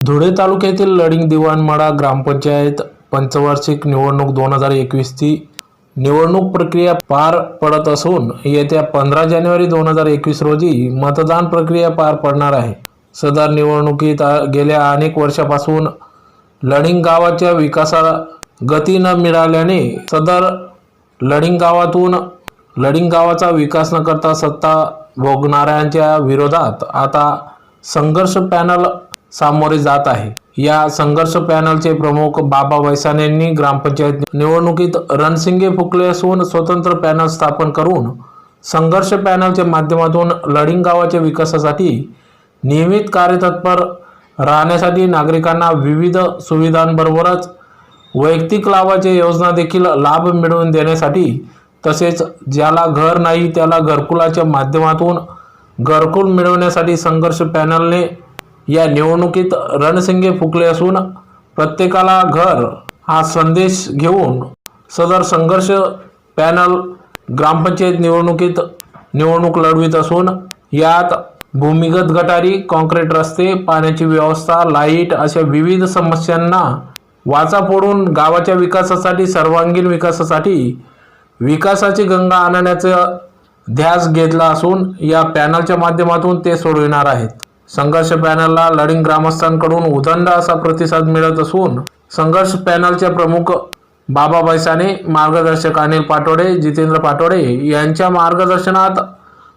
धुळे तालुक्यातील लडिंग दिवाणमाळा ग्रामपंचायत पंचवार्षिक निवडणूक 2021 ची निवडणूक प्रक्रिया पार पडत असून येत्या 15 जानेवारी 2021 रोजी मतदान प्रक्रिया पार पडणार आहे। सदर निवडणुकीत गेल्या अनेक वर्षापासून लडिंग गावाच्या विकासाला गती न मिळाल्याने सदर लडिंग गावाचा विकास न करता सत्ता भोगणाऱ्यांच्या विरोधात आता संघर्ष पॅनल सामोरे जात आहे। या संघर्ष पॅनलचे प्रमुख बाबा बैसाने यांनी ग्रामपंचायत निवडणुकीत रणशिंगे फुंकले असून स्वतंत्र पॅनल स्थापन करून संघर्ष पॅनलच्या माध्यमातून लडिंग गावाच्या विकासासाठी नियमित कार्यतत्पर राहण्यासाठी नागरिकांना विविध सुविधांबरोबरच वैयक्तिक लाभाच्या योजना देखील लाभ मिळवून देण्यासाठी तसेच ज्याला घर नाही त्याला घरकुलाच्या माध्यमातून घरकुल मिळवण्यासाठी संघर्ष पॅनलने या निवडणुकीत रणशिंगे फुंकले असून प्रत्येकाला घर हा संदेश घेऊन सदर संघर्ष पॅनल ग्रामपंचायत निवडणूक लढवित असून यात भूमिगत गटारी, काँक्रीट रस्ते, पाण्याची व्यवस्था, लाईट अशा विविध समस्यांना वाचा फोडून गावाच्या विकासासाठी सर्वांगीण विकासाची गंगा आणण्याचा ध्यास घेतला असून या पॅनलच्या माध्यमातून ते सोडविणार आहेत। संघर्ष पॅनलला लडिंग ग्रामस्थांकडून उदंड असा प्रतिसाद मिळत असून संघर्ष पॅनलचे प्रमुख बाबा बैसाने, मार्गदर्शक अनिल पाटोडे, जितेंद्र पाटोडे यांच्या मार्गदर्शनात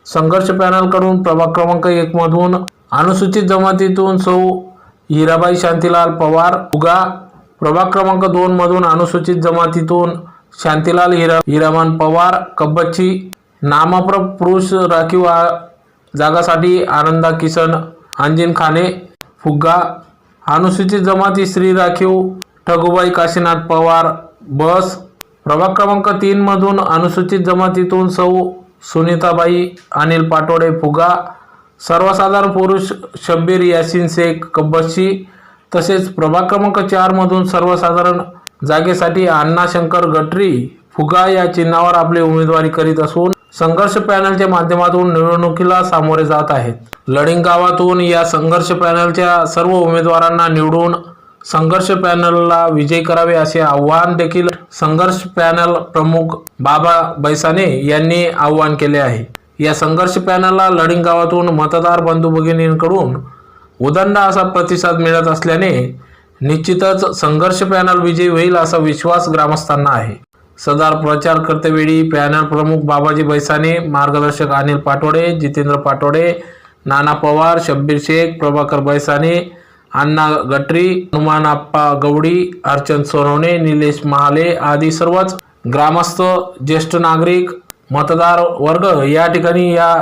संघर्ष पॅनलकडून प्रभाग क्रमांक 1 मधून अनुसूचित जमातीतून सौ हिराबाई शांतीलाल पवार फुगा, प्रभाग क्रमांक 2 मधून अनुसूचित जमातीतून शांतीलाल हिरामन पवार कब्बची, नाममात्र पुरुष राखीव जागासाठी आनंदा किसन अंजिन खाने फुग्गा, अनुसूचित जमाती स्त्री राखीव ठगुबाई काशीनाथ पवार बस, प्रभाग क्रमांक 3 मधून अनुसूचित जमातीतून सौ सुनीताबाई अनिल पाटोडे फुगा, सर्वसाधारण पुरुष शब्बीर यासीन शेख कब्बची, तसेच प्रभाग क्रमांक 4 मधून सर्वसाधारण जागेसाठी अण्णा शंकर गटरी फुगा या चिन्हावर आपली उमेदवारी करीत असून संघर्ष पॅनलच्या माध्यमातून निवडणुकीला सामोरे जात आहेत। लडिंग गावातून या संघर्ष पॅनलच्या सर्व उमेदवारांना निवडून संघर्ष पॅनलला विजयी करावे असे आवाहन देखील संघर्ष पॅनल प्रमुख बाबा बैसाने यांनी आवाहन केले आहे। या संघर्ष पॅनलला लडिंग गावातून मतदार बंधू भगिनींकडून उदंड असा प्रतिसाद मिळत असल्याने निश्चितच संघर्ष पॅनल विजयी होईल असा विश्वास ग्रामस्थांना आहे। सदर प्रचार करतेवेळी पॅनल प्रमुख बाबाजी बैसाने, मार्गदर्शक अनिल पाटोडे, जितेंद्र पाटोडे, नाना पवार, शब्बीर शेख, प्रभाकर बैसाने, अण्णा गटरी, हनुमान आप्पा गवडी, अर्चन सोनवणे, निलेश महाले आदी सर्वच ग्रामस्थ, ज्येष्ठ नागरिक, मतदार वर्ग या ठिकाणी या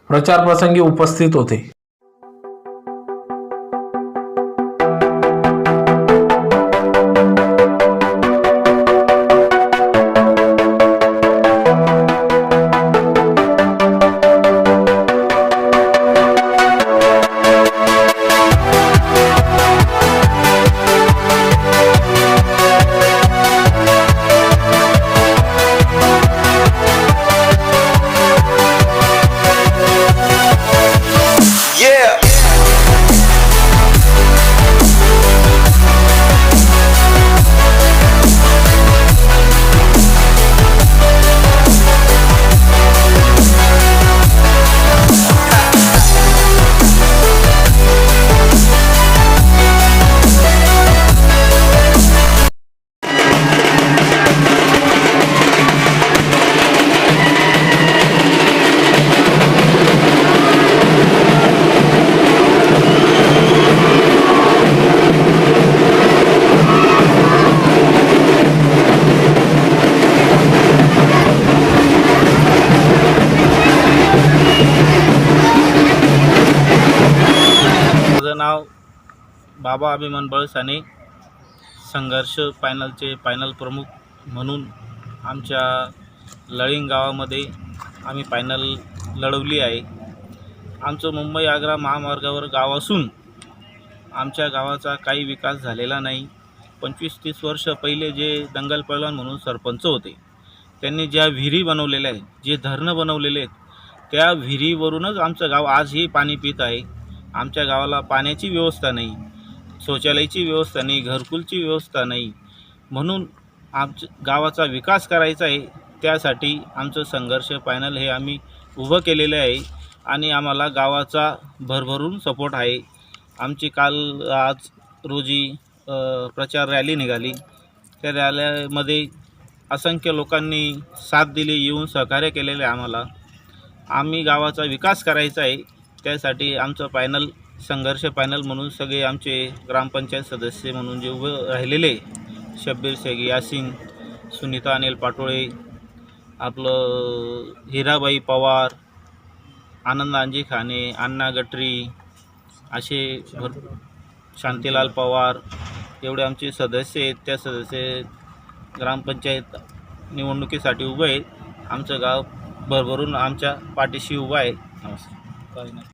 प्रचार प्रसंगी उपस्थित होते। नाव बाबा अभिमान बळसाने, संघर्ष पॅनलचे पॅनल प्रमुख म्हणून आमच्या लडिंग गावामध्ये आम्ही पॅनल लढवली आहे। आमचं मुंबई आग्रा महामार्गावर गाव असून आमच्या गावाचा काही विकास झालेला नाही। 25-30 वर्ष पहिले जे दंगल पैलवान म्हणून सरपंच होते त्यांनी ज्या विहिरी बनवलेल्या आहेत, जे धरणं बनवलेले आहेत, त्या विहिरीवरूनच आमचं गाव आजही पाणी पित आहे। आमच्या गावाला पाण्याची व्यवस्था नाही। शौचालयाची व्यवस्था नाही, घरकुलची व्यवस्था नाही. म्हणून आमच्या गावाचा विकास करायचा आहे. त्यासाठी आमचं संघर्ष पॅनल हे आम्ही उभं केलेलं आहे आणि आम्हाला गावाचा भरभरून सपोर्ट आहे. आमची आज रोजी प्रचार रॅली निघाली. त्या रॅलीमध्ये असंख्य लोकांनी साथ दिली, येऊन सहकार्य केलेले आम्हाला. आम्ही गावाचा विकास करायचा आहे. त्यासाठी आमचं पॅनल संघर्ष पॅनल म्हणून सगळे आमचे ग्रामपंचायत सदस्य म्हणून जे उभे राहिलेले शब्बीर शेख, यासिन, सुनीता अनिल पाटोळे, आपलं हिराबाई पवार, आनंद अंजी खाने, अण्णा गटरी, असे शांतीलाल पवार एवढे आमचे सदस्य आहेत. त्या सदस्य ग्रामपंचायत निवडणुकीसाठी उभं आहेत. आमचं गाव भरभरून आमच्या पाठीशी उभं आहे. नमस्कार.